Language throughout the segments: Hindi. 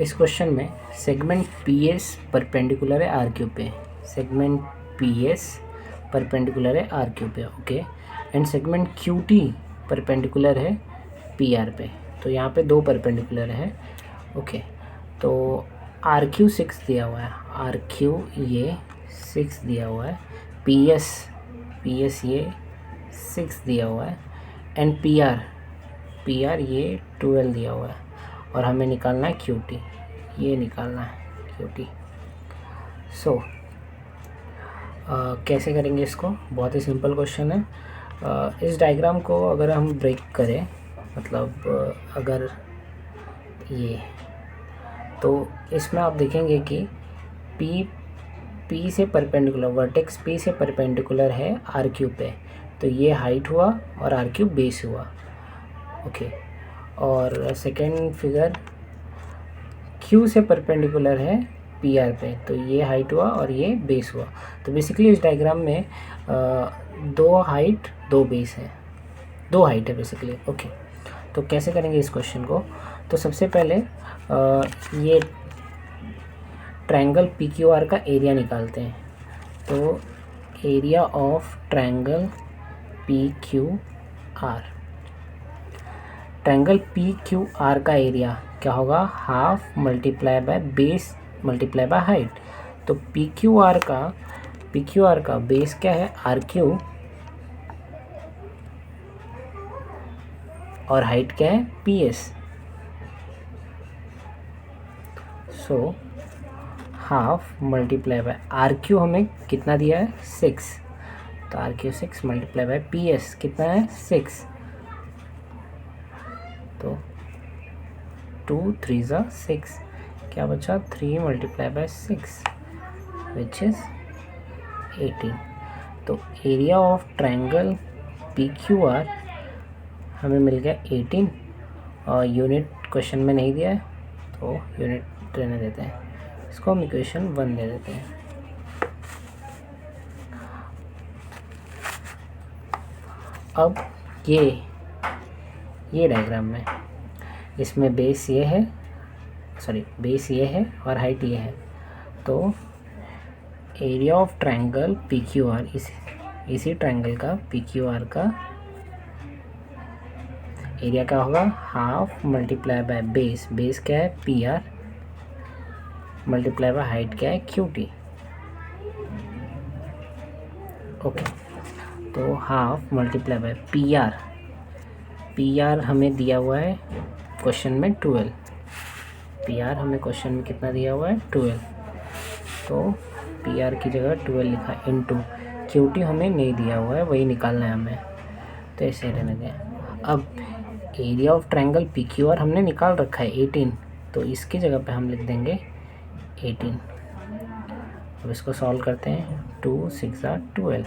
इस क्वेश्चन में सेगमेंट पी एस परपेंडिकुलर है आर क्यू पे, सेगमेंट पी एस परपेंडिकुलर है आर क्यू पे, okay, and segment Q T perpendicular है पी आर पे। तो यहाँ पे दो परपेंडिकुलर है, ओके। तो आर क्यू 6 दिया हुआ है, आर क्यू ये 6 दिया हुआ है, पी एस ये 6 दिया हुआ है, एंड पी आर ये 12 दिया हुआ है, और हमें निकालना है क्यू टी, ये निकालना है क्यू टी। सो कैसे करेंगे इसको? बहुत ही सिंपल क्वेश्चन है। इस डायग्राम को अगर हम ब्रेक करें, मतलब अगर ये, तो इसमें आप देखेंगे कि पी से परपेंडिकुलर, वर्टेक्स पी से परपेंडिकुलर है आर क्यू पे, तो ये हाइट हुआ और आर क्यू बेस हुआ, ओके। और सेकेंड फिगर क्यू से परपेंडिकुलर है पी आर पे, तो ये हाइट हुआ और ये बेस हुआ। तो बेसिकली इस डायग्राम में दो हाइट दो बेस है, दो हाइट है बेसिकली, ओके। तो कैसे करेंगे इस क्वेश्चन को? तो सबसे पहले ये ट्रायंगल पी क्यू आर का एरिया निकालते हैं। तो area of triangle P Q R, triangle P Q R का एरिया क्या होगा? Half multiply by base multiply by height. तो पी क्यू आर का बेस क्या है? आर क्यू, और हाइट क्या है? P S. So half multiply by R Q हमें कितना दिया है? 6, तो R Q 6 multiply by P S कितना है? 6, तो 2 3 ज़ा 6, क्या बचा? 3 मल्टीप्लाई बाय 6 विच इज़ 18। तो area of triangle P Q are हमें मिल गया 18, और यूनिट क्वेश्चन में नहीं दिया है तो यूनिट रहने देते हैं, इसको हम इक्वेशन 1 दे देते हैं। अब ये डायग्राम में इसमें बेस ये है, बेस ये है और हाइट ये है। तो area of triangle P Q R, इसी ट्रायंगल का पी क्यू आर का एरिया क्या होगा? हाफ मल्टीप्लाई बाय बेस क्या है? P R, multiply by height क्या है? Q T, okay. तो half multiply by P R हमें दिया हुआ है क्वेश्चन में 12, पी आर हमें क्वेश्चन में कितना दिया हुआ है? 12, तो पी आर की जगह 12 लिखा, इनटू क्यू टी हमें नहीं दिया हुआ है, वही निकालना है हमें, तो ऐसे रहने दें। अब area of triangle P Q are हमने निकाल रखा है 18, तो इसकी जगह पे हम लिख देंगे 18। अब इसको सॉल्व करते हैं, 2 6 12,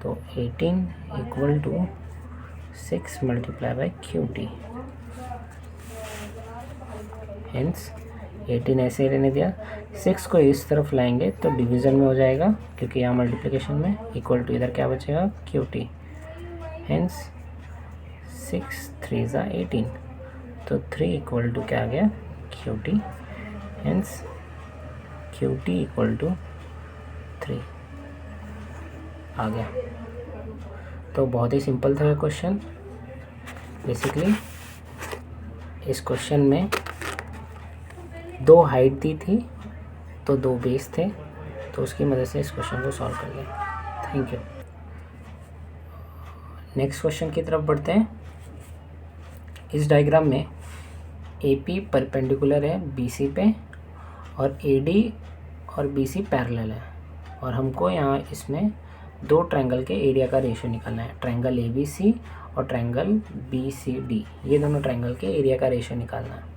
तो 18 equal to 6 multiply by Q T, hence 18 ऐसे ही रहने दिया। 6 को इस तरफ लाएंगे तो डिवीज़न में हो जाएगा, क्योंकि यहाँ मल्टीप्लिकेशन में, इक्वल टू इधर क्या बचेगा? क्यू टी, हेंस 6 3 ज़ा 18, तो 3 इक्वल टू क्या आ गया? Q T, hence Q T equal to 3 आ गया। तो बहुत ही सिंपल था ये क्वेश्चन। बेसिकली इस क्वेश्चन में दो हाइट दी थी तो दो बेस थे, तो उसकी मदद से इस क्वेश्चन को सॉल्व कर लिया। Thank you. नेक्स्ट क्वेश्चन की तरफ बढ़ते हैं। इस डायग्राम में ए पी परपेंडिकुलर है बी सी पे, और ए डी और बी सी पैरेलल है, और हमको यहाँ इसमें दो ट्रायंगल के एरिया का रेशियो निकालना है। ट्रायंगल ए बी सी और ट्रायंगल बी सी डी, ये दोनों ट्रायंगल के एरिया का रेशियो निकालना है।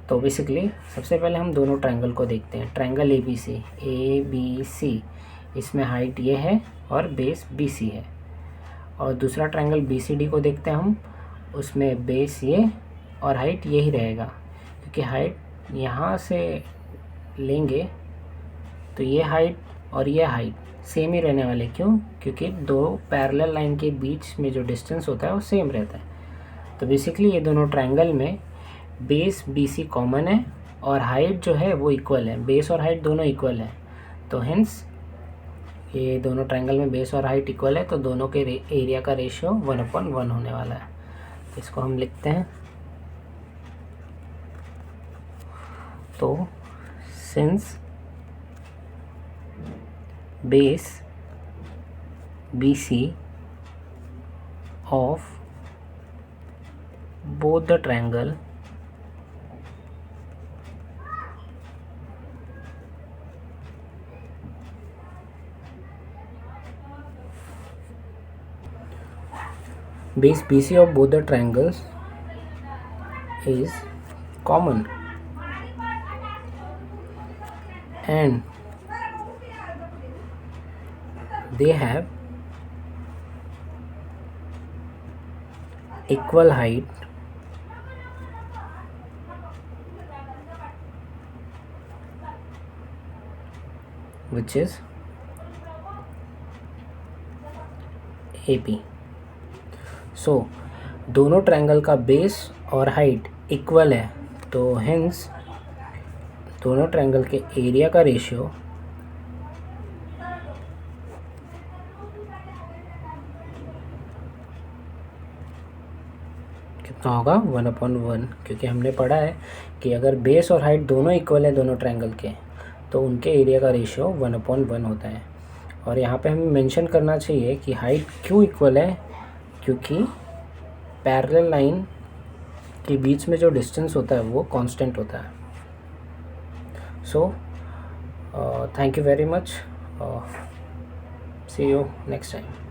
तो बेसिकली सबसे पहले हम दोनों ट्रायंगल को देखते हैं। ट्रायंगल ए बी सी, इसमें हाइट ये है और बेस बी सी है। और दूसरा ट्रायंगल बी सी डी को देखते हैं हम, उसमें बेस ये और हाइट यही रहेगा, क्योंकि हाइट यहाँ से लेंगे तो ये हाइट और ये हाइट सेम ही रहने वाले। क्यों? क्योंकि दो पैरेलल लाइन के बीच में जो डिस्टेंस होता है वो सेम रहता है। तो बेसिकली ये दोनों ट्रायंगल में बेस बी सी कॉमन है और हाइट जो है वो इक्वल है, बेस और हाइट दोनों इक्वल है, तो हेंस ये दोनों ट्रायंगल में बेस और हाइट इक्वल है, तो दोनों के एरिया का रेशियो 1/1 होने वाला है। तो इसको हम लिखते हैं। तो since base BC of both the triangle base BC of both the triangles is common and they have equal height which is AP। सो दोनों ट्रायंगल का बेस और हाइट इक्वल है, तो हेंस दोनों ट्रायंगल के एरिया का रेशियो कितना होगा 1/1, क्योंकि हमने पढ़ा है कि अगर बेस और हाइट दोनों इक्वल है दोनों ट्रायंगल के, तो उनके एरिया का रेशियो 1/1 होता है। और यहाँ पे हमें मेंशन करना चाहिए कि हाइट क्यों इक्वल है, क्योंकि पैरेलल लाइन के बीच में जो डिस्टेंस होता है वो कांस्टेंट होता है। So thank you very much, see you next time.